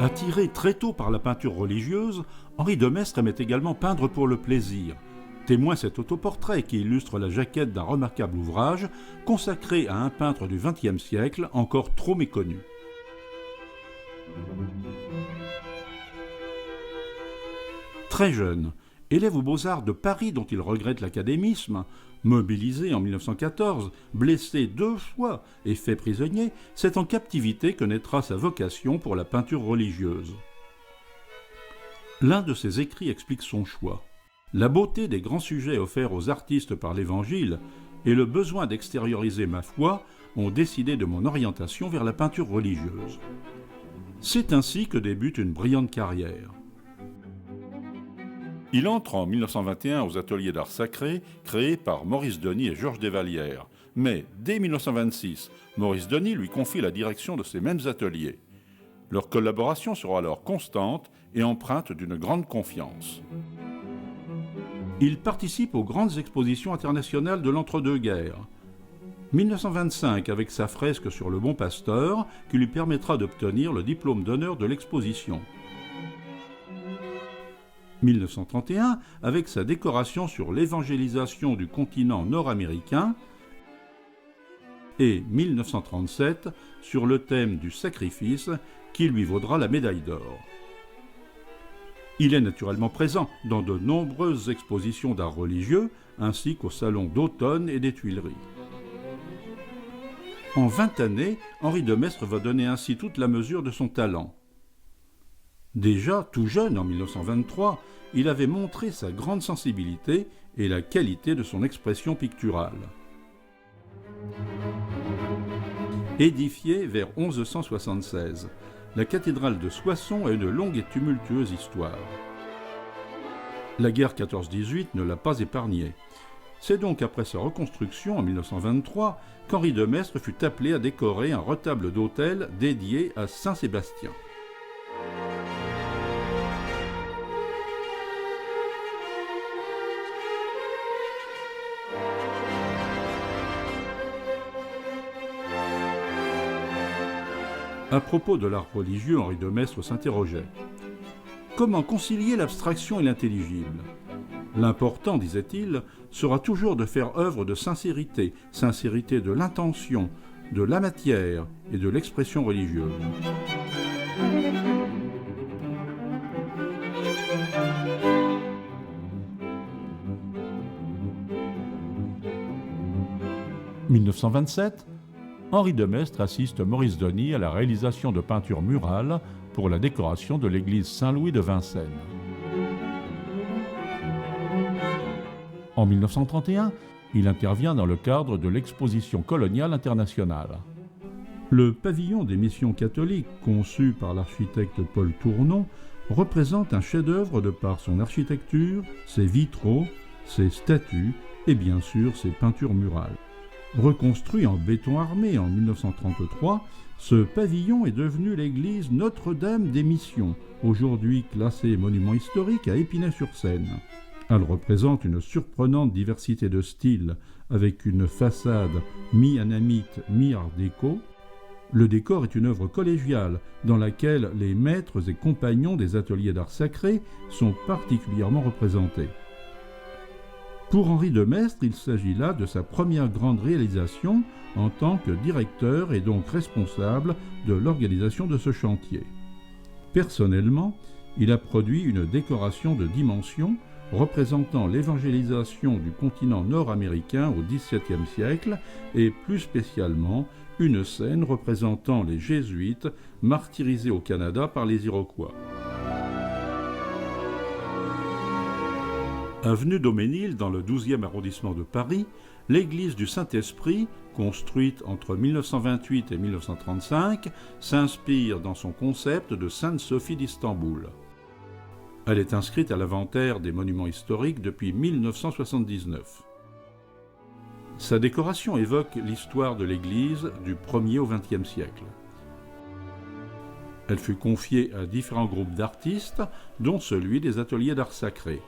Attiré très tôt par la peinture religieuse, Henri de Maistre aimait également peindre pour le plaisir. Témoin cet autoportrait qui illustre la jaquette d'un remarquable ouvrage consacré à un peintre du XXe siècle encore trop méconnu. Très jeune, élève aux Beaux-Arts de Paris dont il regrette l'académisme, mobilisé en 1914, blessé 2 fois et fait prisonnier, c'est en captivité que naîtra sa vocation pour la peinture religieuse. L'un de ses écrits explique son choix. La beauté des grands sujets offerts aux artistes par l'Évangile et le besoin d'extérioriser ma foi ont décidé de mon orientation vers la peinture religieuse. C'est ainsi que débute une brillante carrière. Il entre en 1921 aux ateliers d'art sacré créés par Maurice Denis et Georges Desvallières. Mais dès 1926, Maurice Denis lui confie la direction de ces mêmes ateliers. Leur collaboration sera alors constante et empreinte d'une grande confiance. Il participe aux grandes expositions internationales de l'entre-deux-guerres. 1925 avec sa fresque sur le Bon Pasteur qui lui permettra d'obtenir le diplôme d'honneur de l'exposition. 1931 avec sa décoration sur l'évangélisation du continent nord-américain et 1937 sur le thème du sacrifice qui lui vaudra la médaille d'or. Il est naturellement présent dans de nombreuses expositions d'art religieux ainsi qu'au salon d'automne et des Tuileries. En 20 années, Henri de Maistre va donner ainsi toute la mesure de son talent. Déjà, tout jeune, en 1923, il avait montré sa grande sensibilité et la qualité de son expression picturale. Édifiée vers 1176, la cathédrale de Soissons a une longue et tumultueuse histoire. La guerre 14-18 ne l'a pas épargnée. C'est donc après sa reconstruction en 1923 qu'Henri de Maistre fut appelé à décorer un retable d'autel dédié à Saint Sébastien. À propos de l'art religieux, Henri de Maistre s'interrogeait. Comment concilier l'abstraction et l'intelligible ? L'important, disait-il, sera toujours de faire œuvre de sincérité, sincérité de l'intention, de la matière et de l'expression religieuse. « 1927, Henri de Maistre assiste Maurice Denis à la réalisation de peintures murales pour la décoration de l'église Saint-Louis de Vincennes. En 1931, il intervient dans le cadre de l'exposition coloniale internationale. Le pavillon des missions catholiques, conçu par l'architecte Paul Tournon, représente un chef-d'œuvre de par son architecture, ses vitraux, ses statues et bien sûr ses peintures murales. Reconstruit en béton armé en 1933, ce pavillon est devenu l'église Notre-Dame des Missions, aujourd'hui classée monument historique à Épinay-sur-Seine. Elle représente une surprenante diversité de styles, avec une façade mi-anamite, mi-art déco. Le décor est une œuvre collégiale, dans laquelle les maîtres et compagnons des ateliers d'art sacré sont particulièrement représentés. Pour Henri de Maistre, il s'agit là de sa première grande réalisation en tant que directeur et donc responsable de l'organisation de ce chantier. Personnellement, il a produit une décoration de dimension représentant l'évangélisation du continent nord-américain au XVIIe siècle et plus spécialement une scène représentant les jésuites martyrisés au Canada par les Iroquois. Avenue Daumesnil, dans le 12e arrondissement de Paris, l'église du Saint-Esprit, construite entre 1928 et 1935, s'inspire dans son concept de Sainte-Sophie d'Istanbul. Elle est inscrite à l'inventaire des monuments historiques depuis 1979. Sa décoration évoque l'histoire de l'église du 1er au XXe siècle. Elle fut confiée à différents groupes d'artistes, dont celui des ateliers d'art sacré.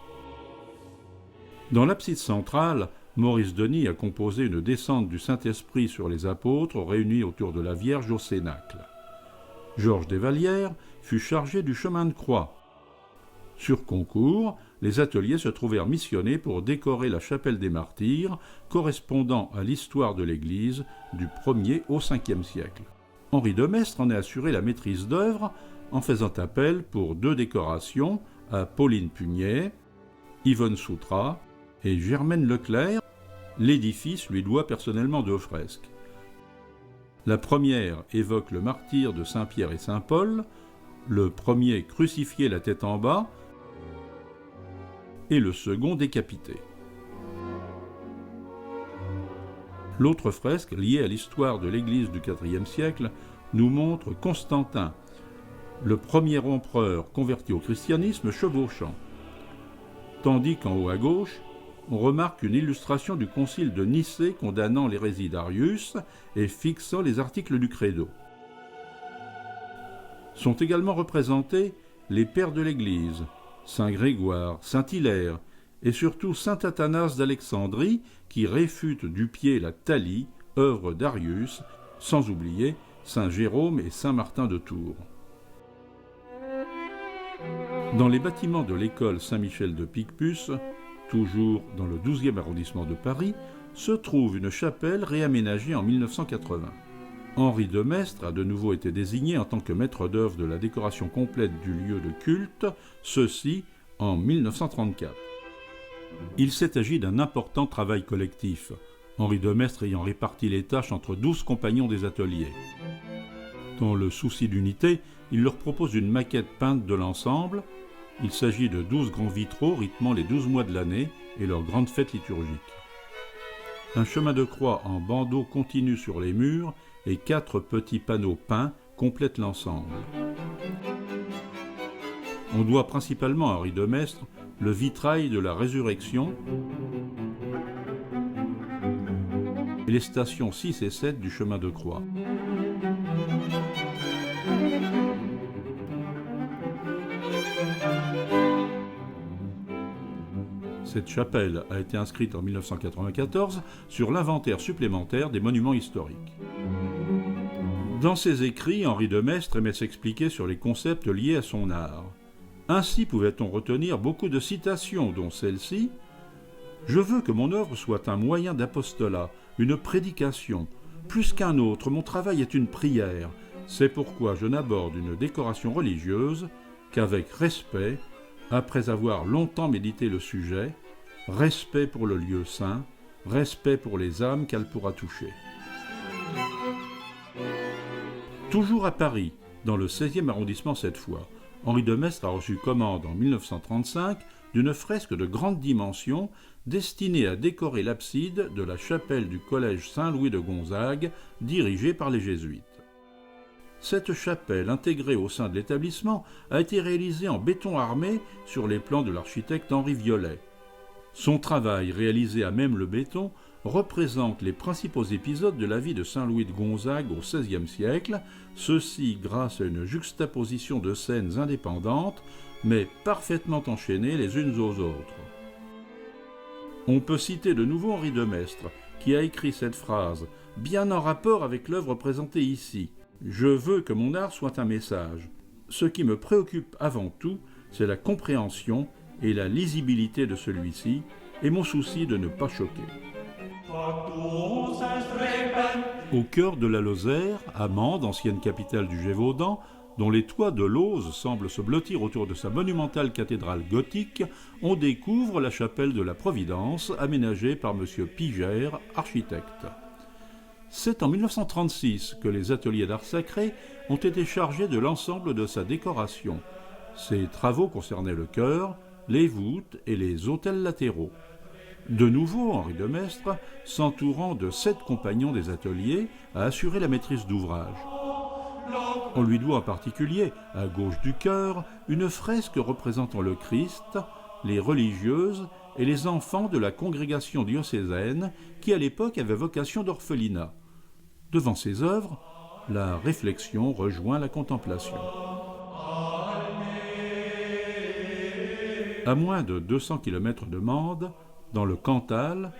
Dans l'abside centrale, Maurice Denis a composé une descente du Saint-Esprit sur les apôtres réunis autour de la Vierge au Cénacle. Georges Desvallières fut chargé du chemin de croix. Sur concours, les ateliers se trouvèrent missionnés pour décorer la chapelle des Martyrs, correspondant à l'histoire de l'Église du 1er au 5e siècle. Henri de Maistre en a assuré la maîtrise d'œuvre en faisant appel pour 2 décorations à Pauline Pugnet, Yvonne Soutra et Germaine Leclerc. L'édifice lui doit personnellement 2 fresques. La première évoque le martyre de Saint-Pierre et Saint-Paul, le premier crucifié la tête en bas et le second décapité. L'autre fresque, liée à l'histoire de l'Église du IVe siècle, nous montre Constantin, le premier empereur converti au christianisme chevauchant. Tandis qu'en haut à gauche, on remarque une illustration du concile de Nicée condamnant l'hérésie d'Arius et fixant les articles du credo. Sont également représentés les pères de l'Église, Saint Grégoire, Saint Hilaire et surtout Saint Athanase d'Alexandrie qui réfute du pied la Thalie, œuvre d'Arius, sans oublier Saint Jérôme et Saint Martin de Tours. Dans les bâtiments de l'école Saint-Michel de Picpus, toujours dans le 12e arrondissement de Paris, se trouve une chapelle réaménagée en 1980. Henri de Maistre a de nouveau été désigné en tant que maître d'œuvre de la décoration complète du lieu de culte, ceci en 1934. Il s'est agi d'un important travail collectif, Henri de Maistre ayant réparti les tâches entre 12 compagnons des ateliers. Dans le souci d'unité, il leur propose une maquette peinte de l'ensemble. Il s'agit de 12 grands vitraux rythmant les 12 mois de l'année et leurs grandes fêtes liturgiques. Un chemin de croix en bandeau continu sur les murs et 4 petits panneaux peints complètent l'ensemble. On doit principalement à Henri de Maistre le vitrail de la Résurrection et les stations 6 et 7 du chemin de croix. Cette chapelle a été inscrite en 1994 sur l'inventaire supplémentaire des monuments historiques. Dans ses écrits, Henri de Maistre aimait s'expliquer sur les concepts liés à son art. Ainsi pouvait-on retenir beaucoup de citations, dont celle-ci « Je veux que mon œuvre soit un moyen d'apostolat, une prédication. Plus qu'un autre, mon travail est une prière. C'est pourquoi je n'aborde une décoration religieuse qu'avec respect, après avoir longtemps médité le sujet, respect pour le lieu saint, respect pour les âmes qu'elle pourra toucher. » Toujours à Paris, dans le 16e arrondissement cette fois, Henri de Maistre a reçu commande en 1935 d'une fresque de grande dimension destinée à décorer l'abside de la chapelle du collège Saint-Louis de Gonzague, dirigée par les jésuites. Cette chapelle, intégrée au sein de l'établissement, a été réalisée en béton armé sur les plans de l'architecte Henri Violet. Son travail, réalisé à même le béton, représente les principaux épisodes de la vie de Saint-Louis de Gonzague au XVIe siècle, ceci grâce à une juxtaposition de scènes indépendantes, mais parfaitement enchaînées les unes aux autres. On peut citer de nouveau Henri de Maistre, qui a écrit cette phrase, bien en rapport avec l'œuvre présentée ici. « Je veux que mon art soit un message. Ce qui me préoccupe avant tout, c'est la compréhension et la lisibilité de celui-ci, et mon souci de ne pas choquer. » Au cœur de la Lozère, à Mende, ancienne capitale du Gévaudan, dont les toits de lauze semblent se blottir autour de sa monumentale cathédrale gothique, on découvre la chapelle de la Providence, aménagée par M. Pigère, architecte. C'est en 1936 que les ateliers d'art sacré ont été chargés de l'ensemble de sa décoration. Ces travaux concernaient le chœur, les voûtes et les autels latéraux. De nouveau, Henri de Maistre, s'entourant de 7 compagnons des ateliers, a assuré la maîtrise d'ouvrage. On lui doit en particulier, à gauche du chœur, une fresque représentant le Christ, les religieuses et les enfants de la congrégation diocésaine qui, à l'époque, avait vocation d'orphelinat. Devant ces œuvres, la réflexion rejoint la contemplation. À moins de 200 km de Mende, dans le Cantal,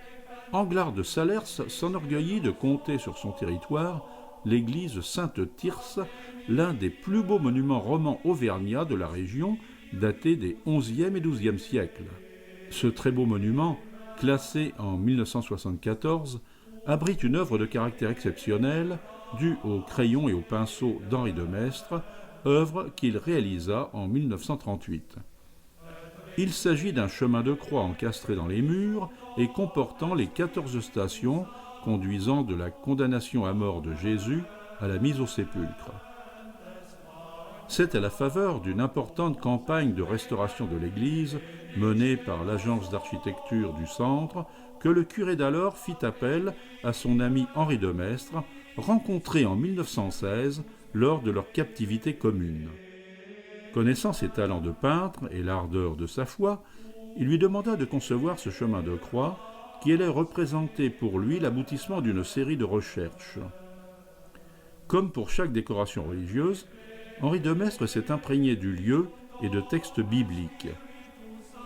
Anglars de Salers s'enorgueillit de compter sur son territoire l'église Sainte-Tirce, l'un des plus beaux monuments romans auvergnats de la région, daté des XIe et XIIe siècles. Ce très beau monument, classé en 1974, abrite une œuvre de caractère exceptionnel due au crayon et au pinceau d'Henri de Maistre, œuvre qu'il réalisa en 1938. Il s'agit d'un chemin de croix encastré dans les murs et comportant les 14 stations conduisant de la condamnation à mort de Jésus à la mise au sépulcre. C'est à la faveur d'une importante campagne de restauration de l'église menée par l'agence d'architecture du centre que le curé d'alors fit appel à son ami Henri de Maistre, rencontré en 1916 lors de leur captivité commune. Connaissant ses talents de peintre et l'ardeur de sa foi, il lui demanda de concevoir ce chemin de croix qui allait représenter pour lui l'aboutissement d'une série de recherches. Comme pour chaque décoration religieuse, Henri de Maistre s'est imprégné du lieu et de textes bibliques.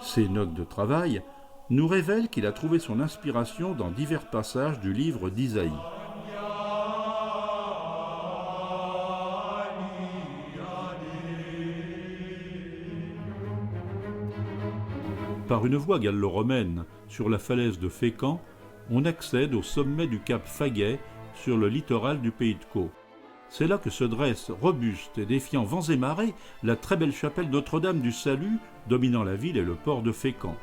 Ses notes de travail nous révèlent qu'il a trouvé son inspiration dans divers passages du livre d'Isaïe. Par une voie gallo-romaine sur la falaise de Fécamp, on accède au sommet du cap Faguet sur le littoral du Pays de Caux. C'est là que se dresse, robuste et défiant vents et marées, la très belle chapelle Notre-Dame du Salut, dominant la ville et le port de Fécamp.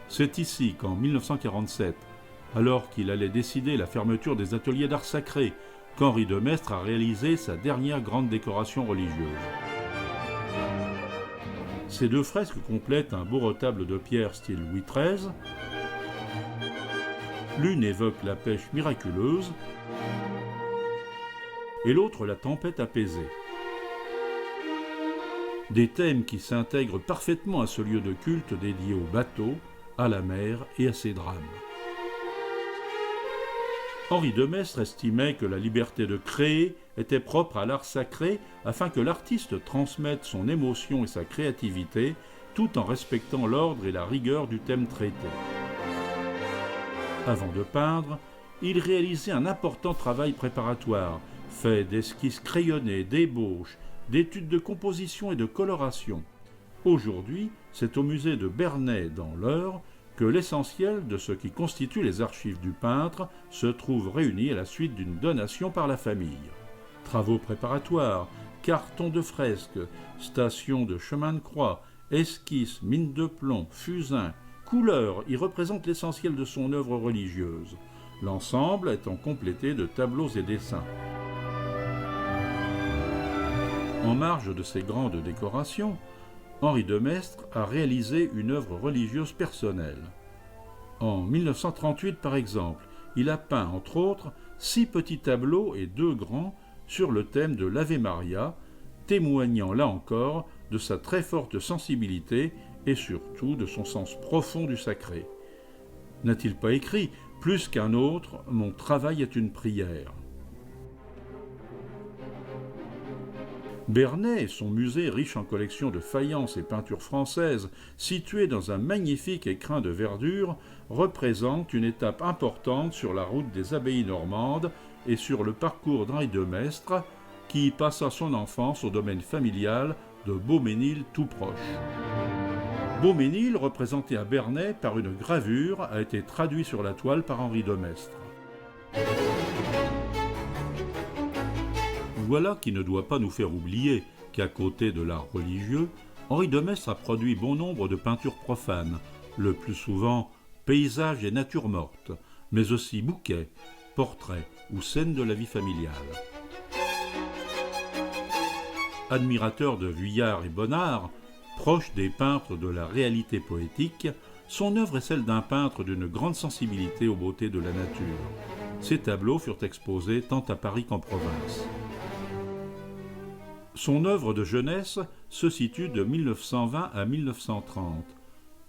C'est ici qu'en 1947, alors qu'il allait décider la fermeture des ateliers d'art sacré, qu'Henri de Maistre a réalisé sa dernière grande décoration religieuse. Ces deux fresques complètent un beau retable de pierre style Louis XIII. L'une évoque la pêche miraculeuse et l'autre la tempête apaisée. Des thèmes qui s'intègrent parfaitement à ce lieu de culte dédié au bateau, à la mer et à ses drames. Henri de Maistre estimait que la liberté de créer était propre à l'art sacré afin que l'artiste transmette son émotion et sa créativité tout en respectant l'ordre et la rigueur du thème traité. Avant de peindre, il réalisait un important travail préparatoire, fait d'esquisses crayonnées, d'ébauches, d'études de composition et de coloration. Aujourd'hui, c'est au musée de Bernay, dans l'Eure, que l'essentiel de ce qui constitue les archives du peintre se trouve réuni à la suite d'une donation par la famille. Travaux préparatoires, cartons de fresques, stations de chemin de croix, esquisses, mines de plomb, fusains, couleurs y représentent l'essentiel de son œuvre religieuse, l'ensemble étant complété de tableaux et dessins. En marge de ces grandes décorations, Henri de Maistre a réalisé une œuvre religieuse personnelle. En 1938, par exemple, il a peint, entre autres, 6 petits tableaux et 2 grands sur le thème de l'Ave Maria, témoignant là encore de sa très forte sensibilité et surtout de son sens profond du sacré. N'a-t-il pas écrit « Plus qu'un autre, mon travail est une prière ». Bernay et son musée riche en collections de faïences et peintures françaises, situé dans un magnifique écrin de verdure, représente une étape importante sur la route des abbayes normandes et sur le parcours d'Henri de Maistre, qui passa son enfance au domaine familial de Beaumesnil tout proche. Beaumesnil, représenté à Bernay par une gravure, a été traduit sur la toile par Henri de Maistre. Voilà qui ne doit pas nous faire oublier qu'à côté de l'art religieux, Henri de Maistre a produit bon nombre de peintures profanes, le plus souvent paysages et natures mortes, mais aussi bouquets, portraits ou scènes de la vie familiale. Admirateur de Vuillard et Bonnard, proche des peintres de la réalité poétique, son œuvre est celle d'un peintre d'une grande sensibilité aux beautés de la nature. Ses tableaux furent exposés tant à Paris qu'en province. Son œuvre de jeunesse se situe de 1920 à 1930.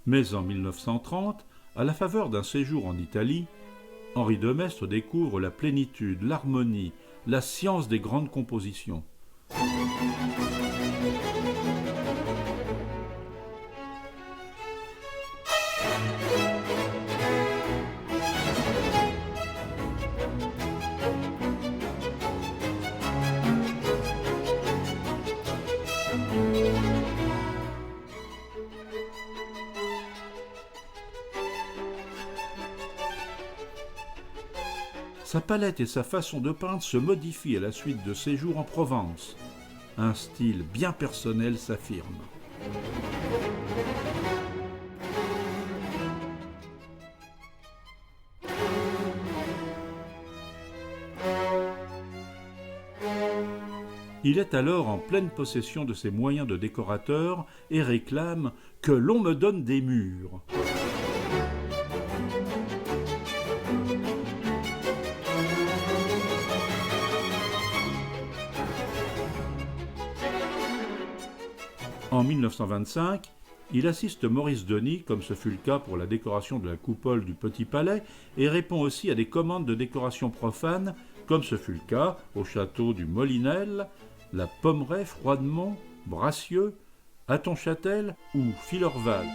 Mais en 1930, à la faveur d'un séjour en Italie, Henri de Maistre découvre la plénitude, l'harmonie, la science des grandes compositions. Sa palette et sa façon de peindre se modifient à la suite de séjours en Provence. Un style bien personnel s'affirme. Il est alors en pleine possession de ses moyens de décorateur et réclame « que l'on me donne des murs ». En 1925, il assiste Maurice Denis, comme ce fut le cas pour la décoration de la coupole du Petit Palais, et répond aussi à des commandes de décoration profane, comme ce fut le cas au château du Molinel, la Pommeraye, Froidemont, Bracieux, Hattonchâtel ou Filorval.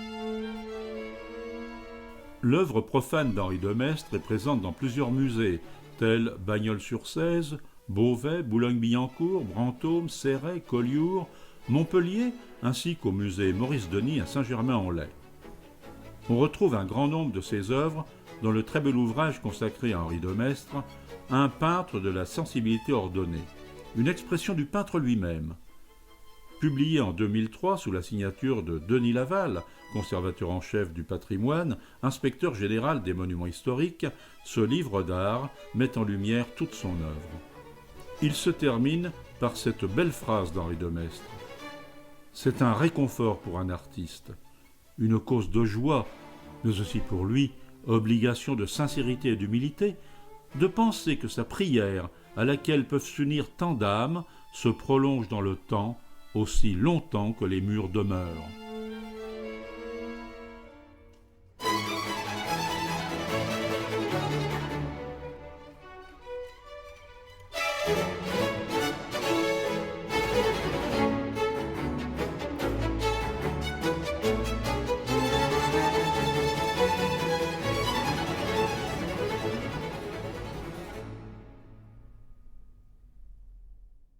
L'œuvre profane d'Henri de Maistre est présente dans plusieurs musées, tels Bagnols-sur-Cèze, Beauvais, Boulogne-Billancourt, Brantôme, Céret, Collioure, Montpellier, ainsi qu'au musée Maurice Denis à Saint-Germain-en-Laye. On retrouve un grand nombre de ses œuvres dans le très bel ouvrage consacré à Henri de Maistre, Un peintre de la sensibilité ordonnée, une expression du peintre lui-même. Publié en 2003 sous la signature de Denis Laval, conservateur en chef du patrimoine, inspecteur général des monuments historiques, ce livre d'art met en lumière toute son œuvre. Il se termine par cette belle phrase d'Henri de Maistre. C'est un réconfort pour un artiste, une cause de joie, mais aussi pour lui, obligation de sincérité et d'humilité, de penser que sa prière, à laquelle peuvent s'unir tant d'âmes, se prolonge dans le temps, aussi longtemps que les murs demeurent.